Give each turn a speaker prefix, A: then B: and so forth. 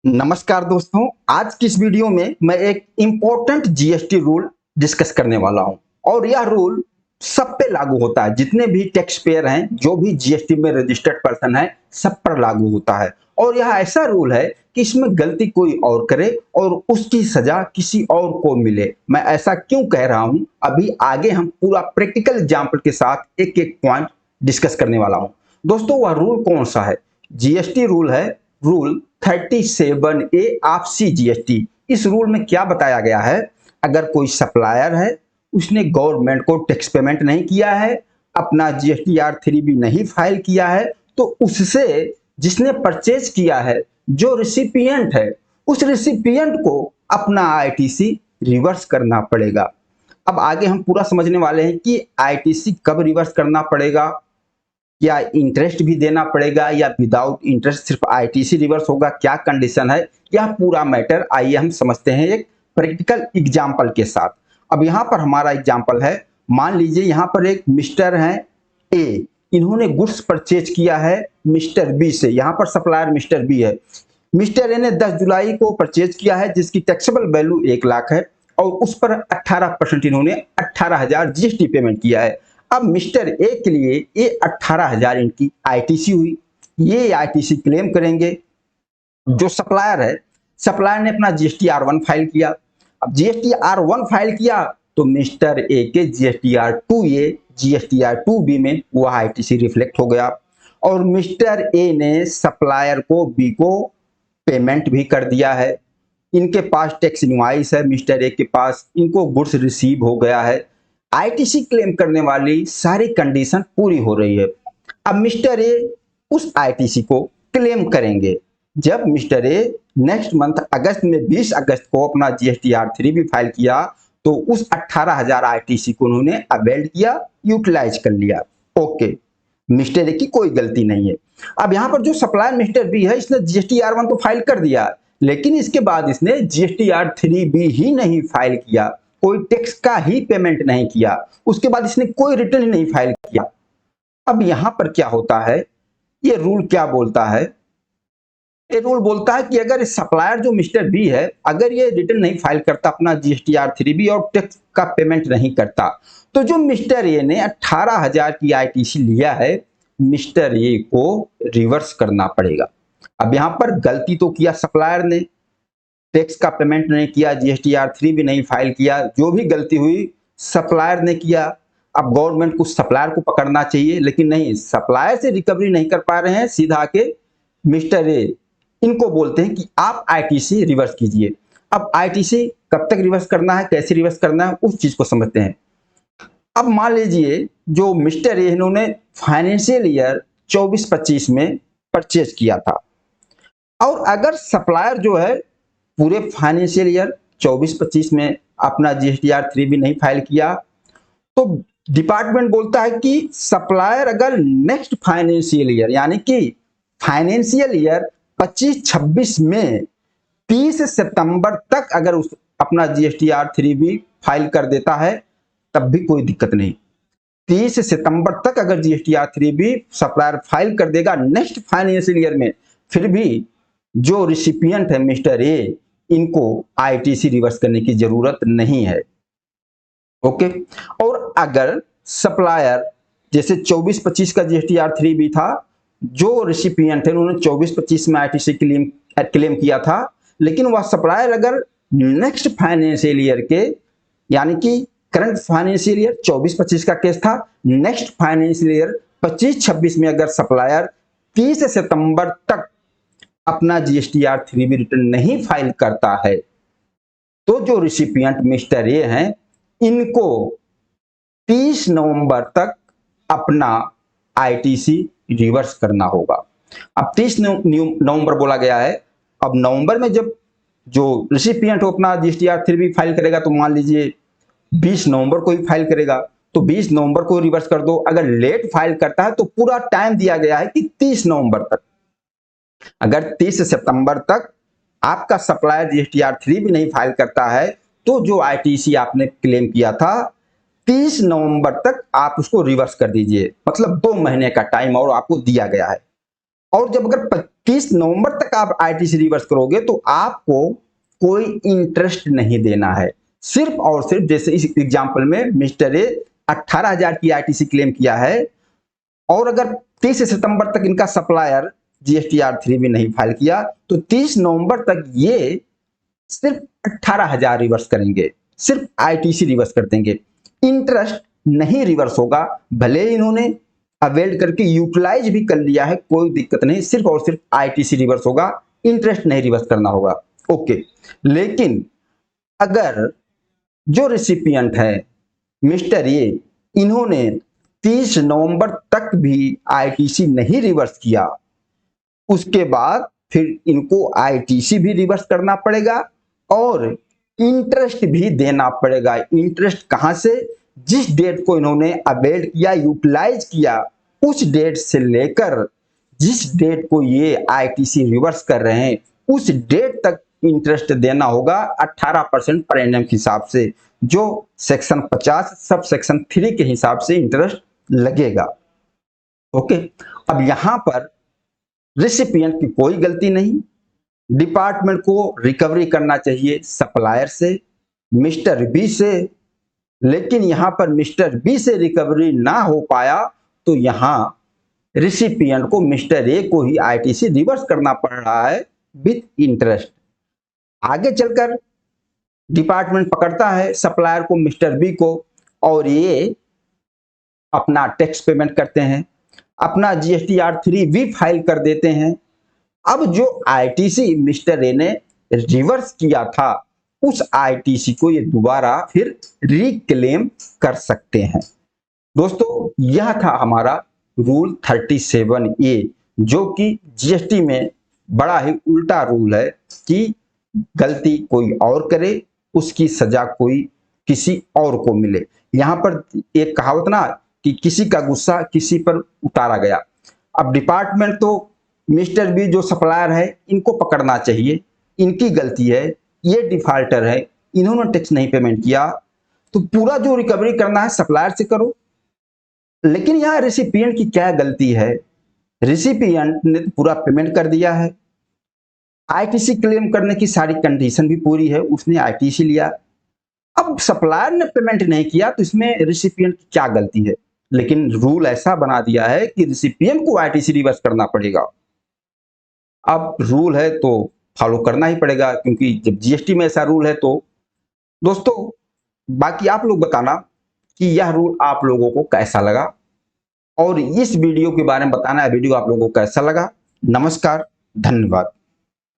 A: नमस्कार दोस्तों, आज की इस वीडियो में मैं एक इम्पोर्टेंट जीएसटी रूल डिस्कस करने वाला हूं और यह रूल सब पे लागू होता है। जितने भी टैक्स पेयर हैं, जो भी जीएसटी में रजिस्टर्ड पर्सन है, सब पर लागू होता है। और यह ऐसा रूल है कि इसमें गलती कोई और करे और उसकी सजा किसी और को मिले। मैं ऐसा क्यों कह रहा हूं, अभी आगे हम पूरा प्रैक्टिकल एग्जाम्पल के साथ एक एक पॉइंट डिस्कस करने वाला हूं। दोस्तों, वह रूल कौन सा है? जीएसटी रूल है, रूल 37A ऑफ सीजीएसटी। इस रूल में क्या बताया गया है? अगर कोई सप्लायर है, उसने गवर्नमेंट को टैक्स पेमेंट नहीं किया है, अपना जीएसटीआर 3B नहीं फाइल किया है, तो उससे जिसने परचेज किया है, जो रिसिपिएंट है, उस रिसिपिएंट को अपना आईटीसी रिवर्स करना पड़ेगा। अब आगे हम पूरा समझने वाले हैं कि आईटीसी कब रिवर्स करना पड़ेगा, क्या इंटरेस्ट भी देना पड़ेगा या विदाउट इंटरेस्ट सिर्फ आईटीसी रिवर्स होगा, क्या कंडीशन है, यह पूरा मैटर आइए हम समझते हैं एक प्रैक्टिकल एग्जांपल के साथ। अब यहाँ पर हमारा एग्जांपल है, मान लीजिए यहाँ पर एक मिस्टर है ए, इन्होंने गुड्स परचेज किया है मिस्टर बी से। यहाँ पर सप्लायर मिस्टर बी है। मिस्टर ए ने 10 जुलाई को परचेज किया है, जिसकी टैक्सेबल वैल्यू 1 लाख है और उस पर 18% इन्होंने 18,000 जीएसटी पेमेंट किया है। अब मिस्टर ए के लिए ये 18,000 इनकी आईटीसी हुई। ये आईटीसी क्लेम करेंगे। जो सप्लायर है, सप्लायर ने अपना जीएसटी R1 फाइल किया। अब जीएसटी R1 फाइल किया तो मिस्टर ए के GSTR2A GSTR2B में वह आईटीसी रिफ्लेक्ट हो गया और मिस्टर ए ने सप्लायर को बी को पेमेंट भी कर दिया है। इनके पास टैक्स इनवॉइस है, मिस्टर ए के पास, इनको गुड्स रिसीव हो गया है। आईटीसी क्लेम करने वाली सारी कंडीशन पूरी हो रही है। अब मिस्टर ए उस आईटीसी को क्लेम करेंगे। जब मिस्टर ए नेक्स्ट मंथ अगस्त में 20 अगस्त को अपना जीएसटीआर 3B फाइल किया तो उस 18,000 आईटीसी को उन्होंने अवेल्ड किया, यूटिलाइज कर लिया। ओके, मिस्टर ए की कोई गलती नहीं है। अब यहाँ पर जो सप्लायर मिस्टर बी है, इसने GSTR1 तो फाइल कर दिया, लेकिन इसके बाद इसने GSTR3B ही नहीं फाइल किया, कोई टैक्स का ही पेमेंट नहीं किया। उसके बाद इसने कोई रिटर्न नहीं फाइल किया। अब यहां पर क्या होता है, ये रूल क्या बोलता है? ये रूल बोलता है कि अगर सप्लायर जो मिस्टर बी है, अगर ये रिटर्न नहीं फाइल करता अपना GSTR3B और टैक्स का पेमेंट नहीं करता, तो जो मिस्टर ए ने 18,000 की आईटीसी लिया है, मिस्टर ए को रिवर्स करना पड़ेगा। अब यहां पर गलती तो किया सप्लायर ने, टैक्स का पेमेंट नहीं किया, GSTR3 नहीं फाइल किया, जो भी गलती हुई सप्लायर ने किया। अब गवर्नमेंट को सप्लायर को पकड़ना चाहिए, लेकिन नहीं, सप्लायर से रिकवरी नहीं कर पा रहे हैं, सीधा आके मिस्टर ए इनको बोलते हैं कि आप आईटीसी रिवर्स कीजिए। अब आईटीसी कब तक रिवर्स करना है, कैसे रिवर्स करना है, उस चीज को समझते हैं। अब मान लीजिए जो मिस्टर ए इन्होंने फाइनेंशियल ईयर 24-25 में परचेज किया था और अगर सप्लायर जो है पूरे फाइनेंशियल ईयर 24-25 में अपना GSTR3B नहीं फाइल किया, तो डिपार्टमेंट बोलता है कि सप्लायर अगर नेक्स्ट फाइनेंशियल ईयर यानी कि फाइनेंशियल ईयर 25-26 में 30 सितंबर तक अगर उस अपना GSTR3B फाइल कर देता है, तब भी कोई दिक्कत नहीं। 30 सितंबर तक अगर GSTR3B सप्लायर फाइल कर देगा नेक्स्ट फाइनेंशियल ईयर में, फिर भी जो रिसिपिएंट है मिस्टर ए, इनको आईटीसी रिवर्स करने की जरूरत नहीं है। ओके, और अगर सप्लायर जैसे 24-25 का GSTR3B था, जो रिसिपिएंट है उन्होंने 24-25 में आईटीसी क्लेम किया था, लेकिन वह सप्लायर अगर नेक्स्ट फाइनेंशियल ईयर के यानी कि करंट फाइनेंशियल ईयर 24-25 का केस था, नेक्स्ट फाइनेंशियल ईयर 25-26 में अगर सप्लायर 30 सितंबर तक अपना GSTR3B रिटर्न नहीं फाइल करता है, तो जो रिसिपिएंट मिस्टर ए हैं, इनको 30 नवंबर तक अपना आईटीसी रिवर्स करना होगा। अब 30 नवंबर बोला गया है। अब नवंबर में जब जो रिसिपिएंट हो अपना GSTR3B फाइल करेगा, तो मान लीजिए 20 नवंबर को ही फाइल करेगा, तो 20 नवंबर को रिवर्स कर दो। अगर लेट फाइल करता है तो पूरा टाइम दिया गया है कि 30 नवंबर तक। अगर 30 सितंबर तक आपका सप्लायर GSTR3 भी नहीं फाइल करता है, तो जो आईटीसी आपने क्लेम किया था 30 नवंबर तक आप उसको रिवर्स कर दीजिए। मतलब 2 महीने का टाइम और आपको दिया गया है। और जब अगर 25 नवंबर तक आप आईटीसी रिवर्स करोगे तो आपको कोई इंटरेस्ट नहीं देना है। सिर्फ और सिर्फ जैसे इस एग्जांपल में मिस्टर ए 18,000 की आईटीसी क्लेम किया है और अगर 30 सितंबर तक इनका सप्लायर जीएसटीआर 3 भी नहीं फाइल किया तो 30 नवंबर तक ये सिर्फ 18,000 रिवर्स करेंगे, सिर्फ आईटीसी रिवर्स कर देंगे। इंटरेस्ट नहीं रिवर्स होगा, भले इन्होंने अवेल्ड करके यूटिलाइज भी कर लिया है, कोई दिक्कत नहीं, सिर्फ और सिर्फ आईटीसी रिवर्स होगा, इंटरेस्ट नहीं रिवर्स करना होगा। ओके, लेकिन अगर जो रिसिपिएंट है मिस्टर ए, इन्होंने 30 नवंबर तक भी आईटीसी नहीं रिवर्स किया, उसके बाद फिर इनको आईटीसी भी रिवर्स करना पड़ेगा और इंटरेस्ट भी देना पड़ेगा। इंटरेस्ट कहां से? जिस डेट को इन्होंने अवेल्ड किया, यूटिलाइज किया, उस डेट से लेकर जिस डेट को ये आईटीसी रिवर्स कर रहे हैं उस डेट तक इंटरेस्ट देना होगा 18% पर एनम के हिसाब से, जो सेक्शन 50 सब सेक्शन 3 के हिसाब से इंटरेस्ट लगेगा। ओके, अब यहां पर रिसिपिएंट की कोई गलती नहीं, डिपार्टमेंट को रिकवरी करना चाहिए सप्लायर से, मिस्टर बी से, लेकिन यहां पर मिस्टर बी से रिकवरी ना हो पाया तो यहां रिसिपिएंट को मिस्टर ए को ही आईटीसी रिवर्स करना पड़ रहा है विथ इंटरेस्ट। आगे चलकर डिपार्टमेंट पकड़ता है सप्लायर को, मिस्टर बी को, और ये अपना टैक्स पेमेंट करते हैं, अपना जीएसटीआर 3 भी फाइल कर देते हैं। अब जो आईटीसी मिस्टर ए ने रिवर्स किया था उस आईटीसी को ये दोबारा फिर रिक्लेम कर सकते हैं। दोस्तों, यह था हमारा रूल 37A, जो कि जीएसटी में बड़ा ही उल्टा रूल है कि गलती कोई और करे उसकी सजा कोई किसी और को मिले। यहां पर एक कहावत ना कि किसी का गुस्सा किसी पर उतारा गया। अब डिपार्टमेंट तो मिस्टर बी जो सप्लायर है इनको पकड़ना चाहिए, इनकी गलती है, ये डिफॉल्टर है, इन्होंने टैक्स नहीं पेमेंट किया, तो पूरा जो रिकवरी करना है सप्लायर से करो। लेकिन यहाँ रिसिपिएंट की क्या गलती है? रिसिपिएंट ने पूरा पेमेंट कर दिया है, आईटीसी क्लेम करने की सारी कंडीशन भी पूरी है, उसने आईटीसी लिया। अब सप्लायर ने पेमेंट नहीं किया तो इसमें रिसिपिएंट की क्या गलती है? लेकिन रूल ऐसा बना दिया है कि रिसिपिएंट को आईटीसी रिवर्स करना पड़ेगा। अब रूल है तो फॉलो करना ही पड़ेगा, क्योंकि जब जीएसटी में ऐसा रूल है तो। दोस्तों, बाकी आप लोग बताना कि यह रूल आप लोगों को कैसा लगा और इस वीडियो के बारे में बताना है वीडियो आप लोगों को कैसा लगा। नमस्कार, धन्यवाद।